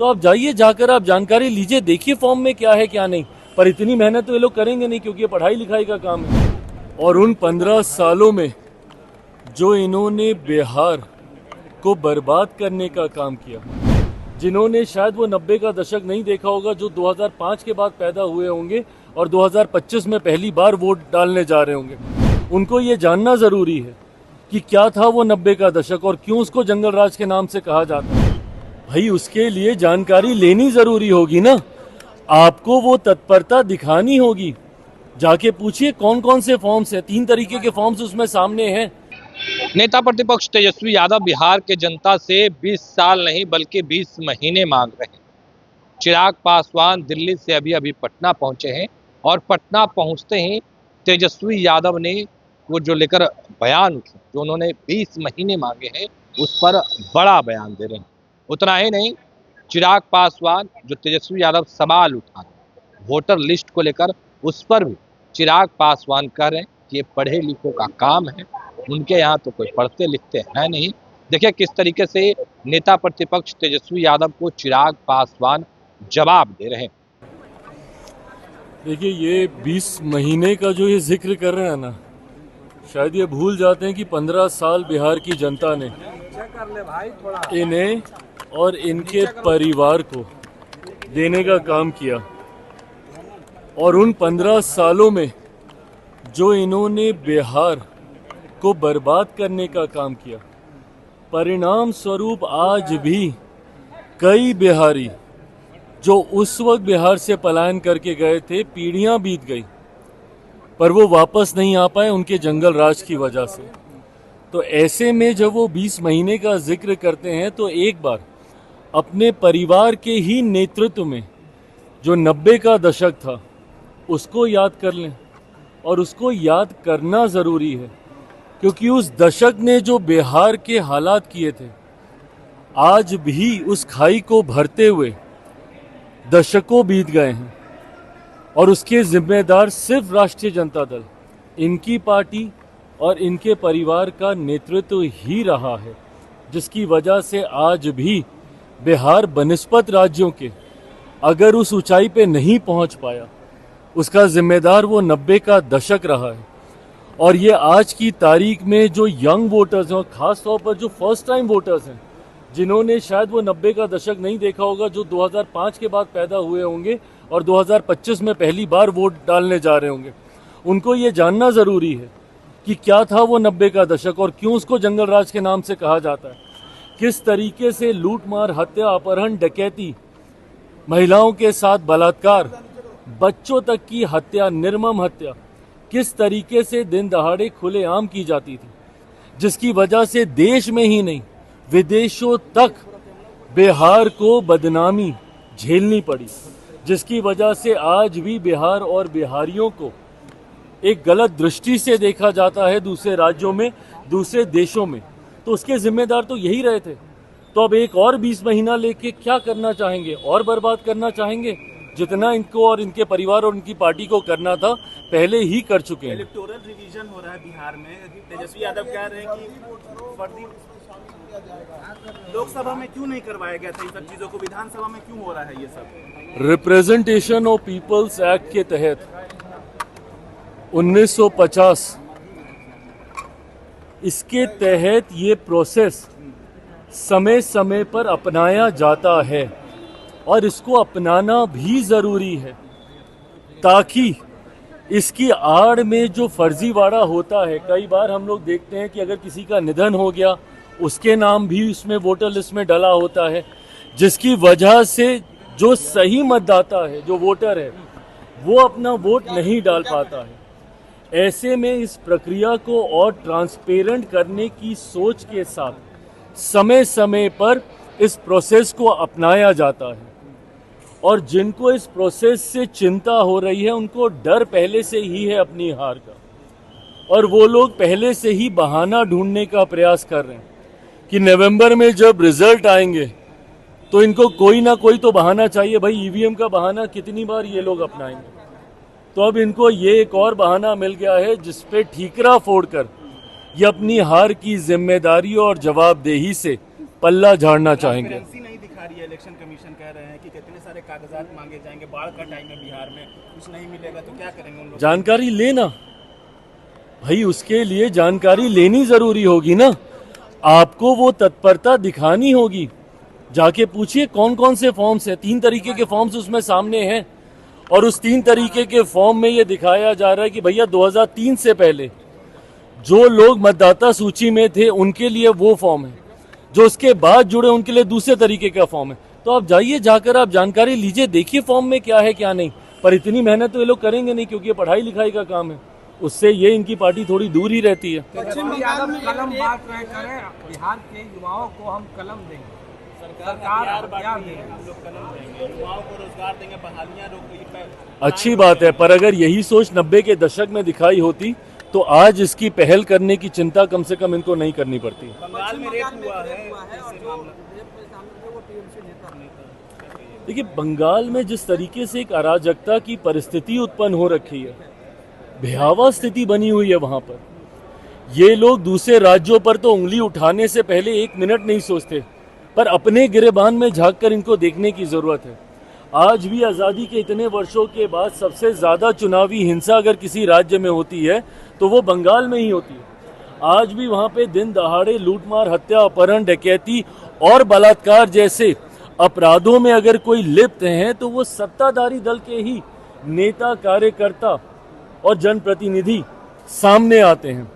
तो आप जाइए, जाकर आप जानकारी लीजिए, देखिए फॉर्म में क्या है क्या नहीं। पर इतनी मेहनत तो ये लोग करेंगे नहीं, क्योंकि ये पढ़ाई लिखाई का काम है। और उन 15 सालों में जो इन्होंने बिहार को बर्बाद करने का काम किया, जिन्होंने शायद वो 90 का दशक नहीं देखा होगा, जो 2005 के बाद पैदा हुए होंगे और 2025 में पहली बार वोट डालने जा रहे होंगे, उनको ये जानना ज़रूरी है कि क्या था वो 90 का दशक और क्यों उसको जंगल राज के नाम से कहा जाता है। भाई उसके लिए जानकारी लेनी ज़रूरी होगी ना, आपको वो तत्परता दिखानी होगी। जाके पूछिए कौन कौन से फॉर्म्स हैं, 3 तरीके के फॉर्म्स उसमें सामने हैं। नेता प्रतिपक्ष तेजस्वी यादव बिहार के जनता से 20 साल नहीं बल्कि 20 महीने मांग रहे हैं। चिराग पासवान दिल्ली से अभी अभी पटना पहुंचे हैं और पटना पहुंचते ही तेजस्वी यादव ने वो जो लेकर बयान उठे, जो उन्होंने 20 महीने मांगे हैं, उस पर बड़ा बयान दे रहे हैं। उतना ही नहीं, चिराग पासवान जो तेजस्वी यादव सवाल उठा रहे वोटर लिस्ट को लेकर, उस पर भी चिराग पासवान कह रहे हैं कि ये पढ़े लिखों का काम है, उनके यहाँ तो कोई पढ़ते लिखते हैं नहीं। देखिए किस तरीके से नेता प्रतिपक्ष तेजस्वी यादव को चिराग पासवान जवाब दे रहे हैं। देखिए ये 20 महीने का जो ये जिक्र कर रहे हैं ना, शायद ये भूल जाते हैं कि 15 साल बिहार की जनता ने इन्हें और इनके परिवार को देने का काम किया। और उन 15 सालों में जो इन्होंने बिहार को बर्बाद करने का काम किया, परिणाम स्वरूप आज भी कई बिहारी जो उस वक्त बिहार से पलायन करके गए थे, पीढ़ियां बीत गई पर वो वापस नहीं आ पाए उनके जंगल राज की वजह से। तो ऐसे में जब वो 20 महीने का जिक्र करते हैं तो एक बार अपने परिवार के ही नेतृत्व में जो 90 का दशक था उसको याद कर लें। और उसको याद करना ज़रूरी है क्योंकि उस दशक ने जो बिहार के हालात किए थे, आज भी उस खाई को भरते हुए दशकों बीत गए हैं और उसके जिम्मेदार सिर्फ राष्ट्रीय जनता दल, इनकी पार्टी और इनके परिवार का नेतृत्व ही रहा है, जिसकी वजह से आज भी बिहार बनिस्पत राज्यों के अगर उस ऊंचाई पे नहीं पहुंच पाया, उसका जिम्मेदार वो 90 का दशक रहा है। और ये आज की तारीख में जो यंग वोटर्स हैं और ख़ास तौर पर जो फर्स्ट टाइम वोटर्स हैं, जिन्होंने शायद वो 90 का दशक नहीं देखा होगा, जो 2005 के बाद पैदा हुए होंगे और 2025 में पहली बार वोट डालने जा रहे होंगे, उनको ये जानना ज़रूरी है कि क्या था वो 90 का दशक और क्यों उसको जंगल राज के नाम से कहा जाता है। किस तरीके से लूट मार, हत्या, अपहरण, डकैती, महिलाओं के साथ बलात्कार, बच्चों तक की हत्या, निर्मम हत्या किस तरीके से दिन दहाड़े खुलेआम की जाती थी, जिसकी वजह से देश में ही नहीं विदेशों तक बिहार को बदनामी झेलनी पड़ी, जिसकी वजह से आज भी बिहार और बिहारियों को एक गलत दृष्टि से देखा जाता है दूसरे राज्यों में, दूसरे देशों में। तो उसके जिम्मेदार तो यही रहे थे। तो अब एक और 20 महीना लेके क्या करना चाहेंगे? और बर्बाद करना चाहेंगे? जितना इनको और इनके परिवार और इनकी पार्टी को करना था पहले ही कर चुके हैं। इलेक्टोरल रिवीजन हो रहा है बिहार में। तेजस्वी यादव कह रहे हैं कि लोकसभा में क्यों नहीं करवाया गया था इन सब चीजों को, विधानसभा में क्यों हो रहा है ये सब? रिप्रेजेंटेशन ऑफ पीपल्स एक्ट के तहत 1950, इसके तहत ये प्रोसेस समय समय पर अपनाया जाता है और इसको अपनाना भी ज़रूरी है, ताकि इसकी आड़ में जो फर्जीवाड़ा होता है, कई बार हम लोग देखते हैं कि अगर किसी का निधन हो गया, उसके नाम भी उसमें वोटर लिस्ट में डला होता है, जिसकी वजह से जो सही मतदाता है, जो वोटर है, वो अपना वोट नहीं डाल पाता है। ऐसे में इस प्रक्रिया को और ट्रांसपेरेंट करने की सोच के साथ समय समय पर इस प्रोसेस को अपनाया जाता है। और जिनको इस प्रोसेस से चिंता हो रही है, उनको डर पहले से ही है अपनी हार का, और वो लोग पहले से ही बहाना ढूंढने का प्रयास कर रहे हैं कि नवंबर में जब रिजल्ट आएंगे तो इनको कोई ना कोई तो बहाना चाहिए। भाई ईवीएम का बहाना कितनी बार ये लोग अपनाएंगे? तो अब इनको ये एक और बहाना मिल गया है जिसपे ठीकरा फोड़कर ये अपनी हार की जिम्मेदारी और जवाबदेही से पल्ला झाड़ना चाहेंगे। दिखा रही है। इलेक्शन कमीशन कह रहे हैं कि कितने सारे कागजात मांगे जाएंगे, बाढ़ का टाइम है बिहार में, कुछ नहीं मिलेगा तो क्या करेंगे उन लोग? जानकारी लेना भाई, उसके लिए जानकारी लेनी जरूरी होगी ना। आपको वो तत्परता दिखानी होगी। जाके पूछिए कौन कौन से फॉर्म्स हैं। 3 तरीके के फॉर्म्स उसमें सामने हैं, और उस 3 तरीके के फॉर्म में ये दिखाया जा रहा है कि भैया 2003 से पहले जो लोग मतदाता सूची में थे उनके लिए वो फॉर्म है, जो उसके बाद जुड़े उनके लिए दूसरे तरीके का फॉर्म है। तो आप जाइए, जाकर आप जानकारी लीजिए, देखिए फॉर्म में क्या है क्या नहीं। पर इतनी मेहनत तो ये लोग करेंगे नहीं, क्योंकि ये पढ़ाई लिखाई का काम है, उससे ये इनकी पार्टी थोड़ी दूर ही रहती है। पश्चिम बंगाल में कलम बांट रहे करें, बिहार के युवाओं को हम कलम देंगे, सरकार क्या देंगे, हम लोग कलम देंगे, युवाओं को रोजगार देंगे, बहालियां रोक। अच्छी बात है, पर अगर यही सोच 90 के दशक में दिखाई होती तो आज इसकी पहल करने की चिंता कम से कम इनको नहीं करनी पड़ती। बंगाल में रेप हुआ है। देखिए, बंगाल में जिस तरीके से एक अराजकता की परिस्थिति उत्पन्न हो रखी है, भयावह स्थिति बनी हुई है वहां पर। ये लोग दूसरे राज्यों पर तो उंगली उठाने से पहले 1 मिनट नहीं सोचते, पर अपने गिरेबान में झांककर इनको देखने की जरूरत है। आज भी आज़ादी के इतने वर्षों के बाद सबसे ज़्यादा चुनावी हिंसा अगर किसी राज्य में होती है तो वो बंगाल में ही होती है। आज भी वहाँ पे दिन दहाड़े लूटमार, हत्या, अपहरण, डकैती और बलात्कार जैसे अपराधों में अगर कोई लिप्त हैं तो वो सत्ताधारी दल के ही नेता, कार्यकर्ता और जनप्रतिनिधि सामने आते हैं।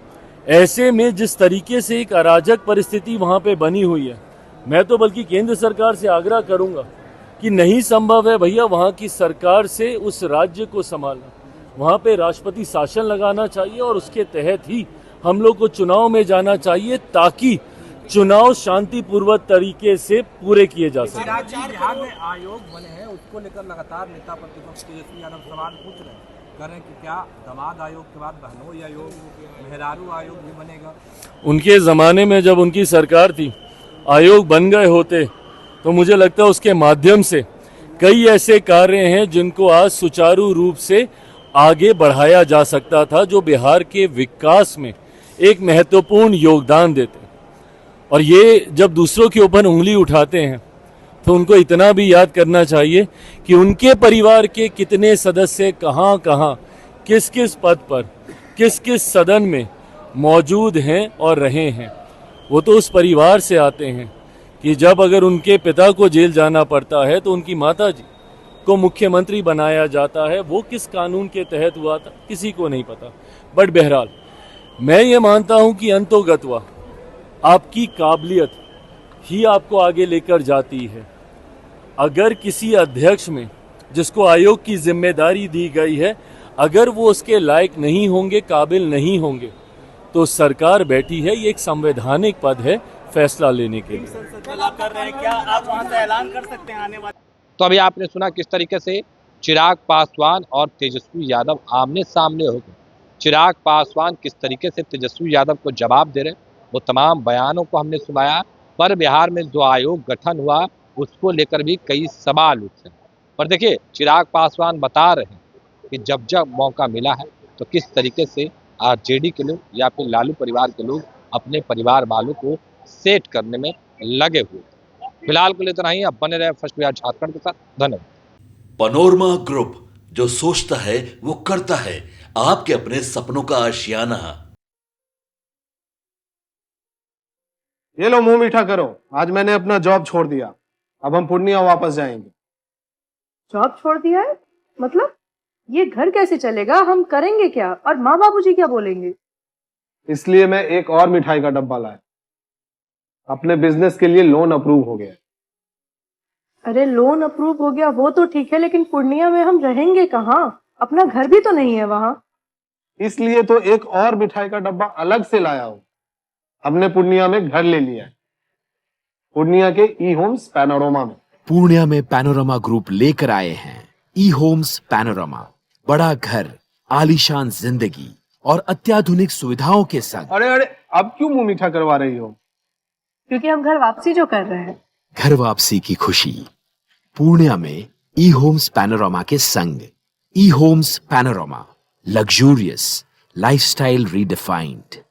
ऐसे में जिस तरीके से एक अराजक परिस्थिति वहाँ पे बनी हुई है, मैं तो बल्कि केंद्र सरकार से आग्रह करूँगा कि नहीं संभव है भैया वहाँ की सरकार से उस राज्य को संभालना। वहाँ पे राष्ट्रपति शासन लगाना चाहिए और उसके तहत ही हम लोग को चुनाव में जाना चाहिए, ताकि चुनाव शांतिपूर्वक तरीके से पूरे किए जा सके। बिहार में आयोग बने हैं, उसको लेकर लगातार नेता प्रतिपक्ष तेजस्वी यादव सवाल पूछ रहे हैं, करें कि क्या दामाद आयोग के बाद बहनोई आयोग, मेहरारू आयोग भी बनेगा? उनके ज़माने में जब उनकी सरकार थी, आयोग बन गए होते तो मुझे लगता है उसके माध्यम से कई ऐसे कार्य हैं जिनको आज सुचारू रूप से आगे बढ़ाया जा सकता था, जो बिहार के विकास में एक महत्वपूर्ण योगदान देते। और ये जब दूसरों के ऊपर उंगली उठाते हैं तो उनको इतना भी याद करना चाहिए कि उनके परिवार के कितने सदस्य कहाँ कहाँ, किस किस पद पर, किस किस सदन में मौजूद हैं और रहे हैं। वो तो उस परिवार से आते हैं कि जब अगर उनके पिता को जेल जाना पड़ता है तो उनकी माता जी को मुख्यमंत्री बनाया जाता है। वो किस कानून के तहत हुआ था किसी को नहीं पता। बट बहरहाल मैं ये मानता हूं कि अंतोगत्वा आपकी काबिलियत ही आपको आगे लेकर जाती है। अगर किसी अध्यक्ष में, जिसको आयोग की जिम्मेदारी दी गई है, अगर वो उसके लायक नहीं होंगे, काबिल नहीं होंगे, तो सरकार बैठी है, ये एक संवैधानिक पद है फैसला लेने के लिए। कर रहे हैं, क्या आप वहां से ऐलान कर सकते हैं आने वाले? तो अभी आपने सुना किस तरीके से चिराग पासवान और तेजस्वी यादव आमने सामने हो गए। चिराग पासवान किस तरीके से तेजस्वी यादव को जवाब दे रहे, वो तमाम बयानों को हमने सुनाया। पर बिहार में जो आयोग गठन हुआ उसको लेकर भी कई सवाल उठे। पर देखिए, चिराग पासवान बता रहे हैं कि जब जब मौका मिला है तो किस तरीके से आरजेडी के लोग या फिर लालू परिवार के लोग अपने परिवार वालों को सेट करने में लगे हुए। फिलहाल के लिए इतना ही। अब बने रहे फर्स्ट बिहार झारखंड के साथ। धन्यवाद। पनोरमा ग्रुप, जो सोचता है वो करता है। आपके अपने सपनों का आशियाना। ये लो मुंह मीठा करो, आज मैंने अपना जॉब छोड़ दिया, अब हम पूर्णिया वापस जाएंगे। जॉब छोड़ दिया है? मतलब ये घर कैसे चलेगा? हम करेंगे क्या? और माँ बाबूजी क्या बोलेंगे? इसलिए मैं एक और मिठाई का डब्बा लाया। अपने बिजनेस के लिए लोन अप्रूव हो गया। अरे लोन अप्रूव हो गया वो तो ठीक है, लेकिन पूर्णिया में हम रहेंगे कहाँ? अपना घर भी तो नहीं है वहाँ। इसलिए तो एक और मिठाई का डब्बा अलग से लाया हूँ। हमने पूर्णिया में घर ले लिया है, पूर्णिया के ई होम्स पैनोरमा में। पूर्णिया में पैनोरमा ग्रुप लेकर आए हैं ई होम्स पैनोरमा। बड़ा घर, आलीशान जिंदगी और अत्याधुनिक सुविधाओं के संग। अरे अब क्यों मुंह मीठा करवा रही हो? क्योंकि हम घर वापसी जो कर रहे हैं। घर वापसी की खुशी पूर्णिया में ई होम्स पैनोरमा के संग। E Homes Panorama, luxurious lifestyle redefined.